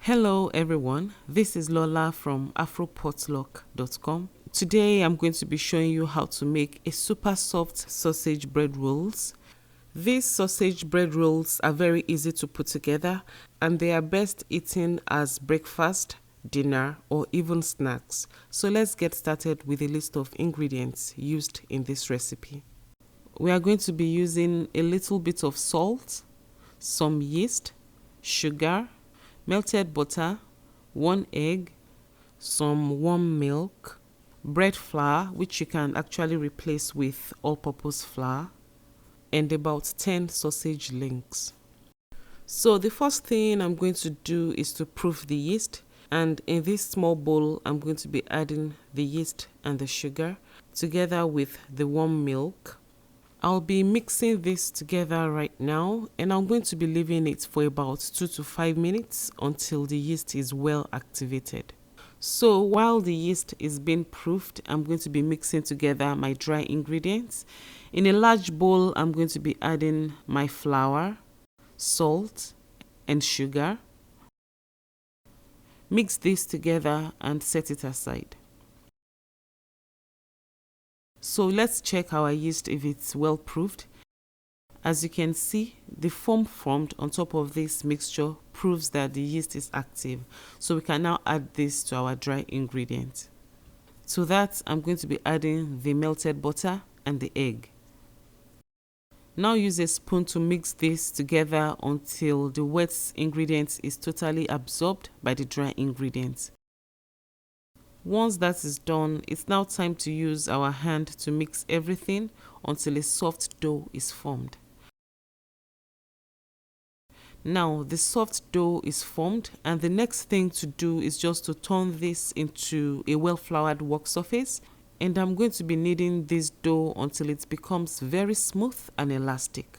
Hello everyone, this is Lola from Afropotluck.com. Today I'm going to be showing you how to make a super soft sausage bread rolls. These sausage bread rolls are very easy to put together and they are best eaten as breakfast, dinner or even snacks. So let's get started with a list of ingredients used in this recipe. We are going to be using a little bit of salt, some yeast, sugar, melted butter, 1 egg, some warm milk, bread flour, which you can actually replace with all-purpose flour, and about 10 sausage links. So the first thing I'm going to do is to proof the yeast, and in this small bowl I'm going to be adding the yeast and the sugar together with the warm milk. I'll be mixing this together right now and I'm going to be leaving it for about 2 to 5 minutes until the yeast is well activated. So while the yeast is being proofed, I'm going to be mixing together my dry ingredients. In a large bowl, I'm going to be adding my flour, salt, and sugar. Mix this together and set it aside. So let's check our yeast if it's well proofed. As you can see, the foam formed on top of this mixture proves that the yeast is active. So we can now add this to our dry ingredient. To that, I'm going to be adding the melted butter and the egg. Now use a spoon to mix this together until the wet ingredient is totally absorbed by the dry ingredients. Once that is done, it's now time to use our hand to mix everything until a soft dough is formed. Now the soft dough is formed and the next thing to do is just to turn this into a well-floured work surface, and I'm going to be kneading this dough until it becomes very smooth and elastic.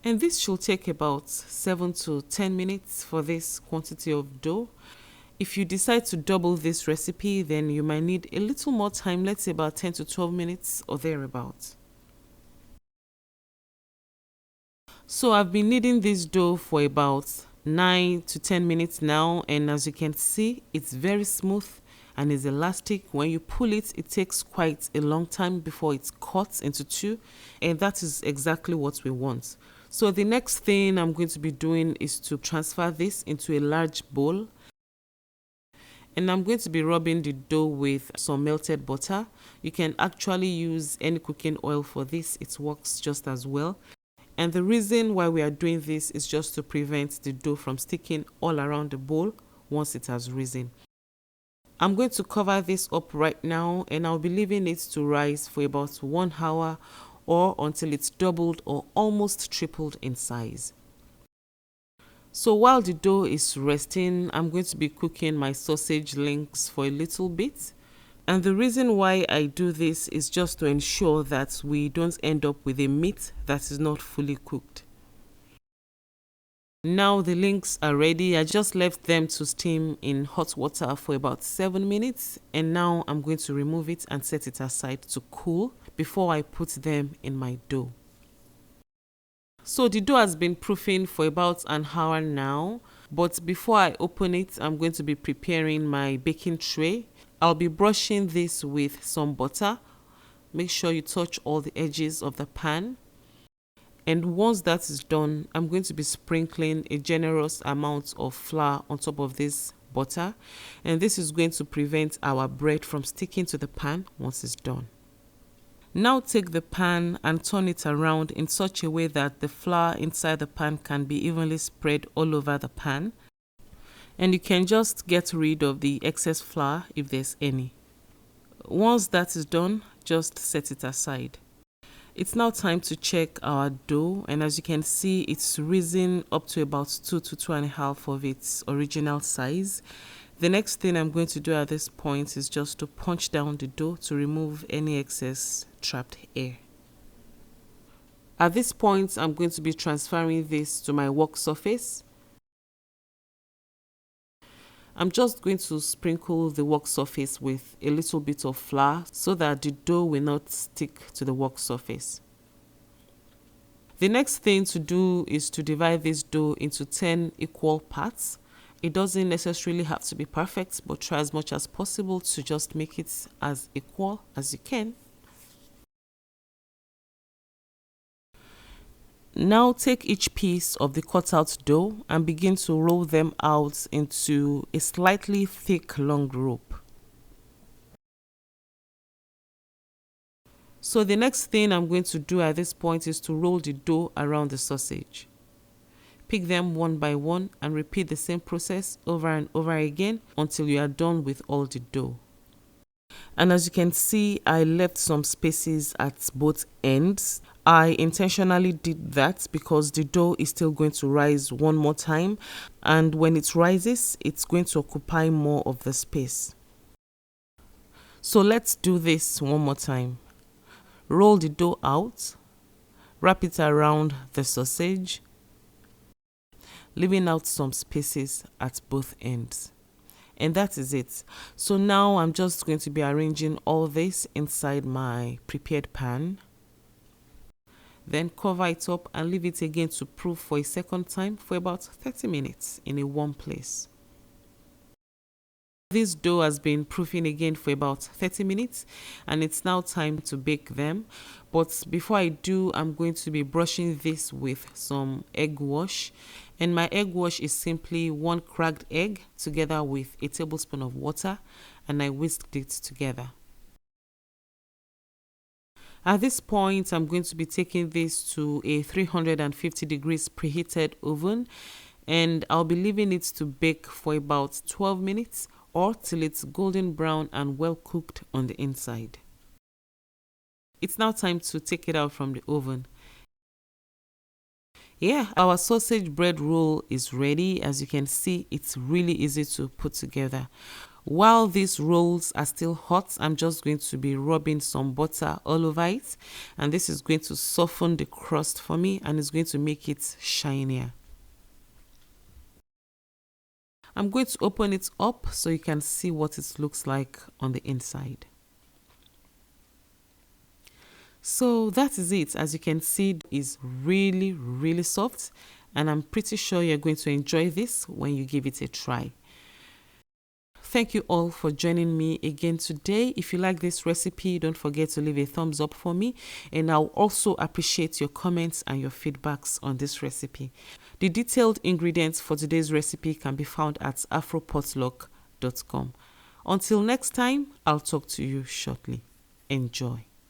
And this should take about 7 to 10 minutes for this quantity of dough. If you decide to double this recipe, then you might need a little more time, let's say about 10 to 12 minutes or thereabouts. So I've been kneading this dough for about 9 to 10 minutes now, and as you can see, it's very smooth and is elastic. When you pull it, it takes quite a long time before it cuts into two, and that is exactly what we want. So the next thing I'm going to be doing is to transfer this into a large bowl. And I'm going to be rubbing the dough with some melted butter. You can actually use any cooking oil for this, it works just as well. And the reason why we are doing this is just to prevent the dough from sticking all around the bowl once it has risen. I'm going to cover this up right now and I'll be leaving it to rise for about 1 hour or until it's doubled or almost tripled in size. So while the dough is resting, I'm going to be cooking my sausage links for a little bit. And the reason why I do this is just to ensure that we don't end up with a meat that is not fully cooked. Now the links are ready. I just left them to steam in hot water for about 7 minutes. And now I'm going to remove it and set it aside to cool before I put them in my dough. So the dough has been proofing for about an hour now, but before I open it, I'm going to be preparing my baking tray. I'll be brushing this with some butter. Make sure you touch all the edges of the pan. And once that is done, I'm going to be sprinkling a generous amount of flour on top of this butter. And this is going to prevent our bread from sticking to the pan once it's done. Now take the pan and turn it around in such a way that the flour inside the pan can be evenly spread all over the pan. And you can just get rid of the excess flour if there's any. Once that is done, just set it aside. It's now time to check our dough, and as you can see, it's risen up to about 2 to 2.5 of its original size. The next thing I'm going to do at this point is just to punch down the dough to remove any excess trapped air. At this point, I'm going to be transferring this to my work surface. I'm just going to sprinkle the work surface with a little bit of flour so that the dough will not stick to the work surface. The next thing to do is to divide this dough into 10 equal parts. It doesn't necessarily have to be perfect, but try as much as possible to just make it as equal as you can. Now take each piece of the cut out dough and begin to roll them out into a slightly thick long rope. So the next thing I'm going to do at this point is to roll the dough around the sausage. Pick them one by one and repeat the same process over and over again until you are done with all the dough. And as you can see, I left some spaces at both ends. I intentionally did that because the dough is still going to rise one more time, and when it rises, it's going to occupy more of the space. So let's do this one more time. Roll the dough out, wrap it around the sausage, leaving out some spaces at both ends. And that is it. So now I'm just going to be arranging all this inside my prepared pan. Then cover it up and leave it again to proof for a second time for about 30 minutes in a warm place. This dough has been proofing again for about 30 minutes and it's now time to bake them. But before I do, I'm going to be brushing this with some egg wash. And my egg wash is simply 1 cracked egg together with a tablespoon of water, and I whisked it together. At this point, I'm going to be taking this to a 350 degrees preheated oven, and I'll be leaving it to bake for about 12 minutes or till it's golden brown and well cooked on the inside. It's now time to take it out from the oven. Yeah, our sausage bread roll is ready. As you can see, it's really easy to put together. While these rolls are still hot, I'm just going to be rubbing some butter all over it, and this is going to soften the crust for me and it's going to make it shinier. I'm going to open it up so you can see what it looks like on the inside. So that is it. As you can see, it is really soft, and I'm pretty sure you're going to enjoy this when you give it a try. Thank you all for joining me again today. If you like this recipe, don't forget to leave a thumbs up for me, and I'll also appreciate your comments and your feedbacks on this recipe. The detailed ingredients for today's recipe can be found at afropotluck.com. Until next time, I'll talk to you shortly. Enjoy.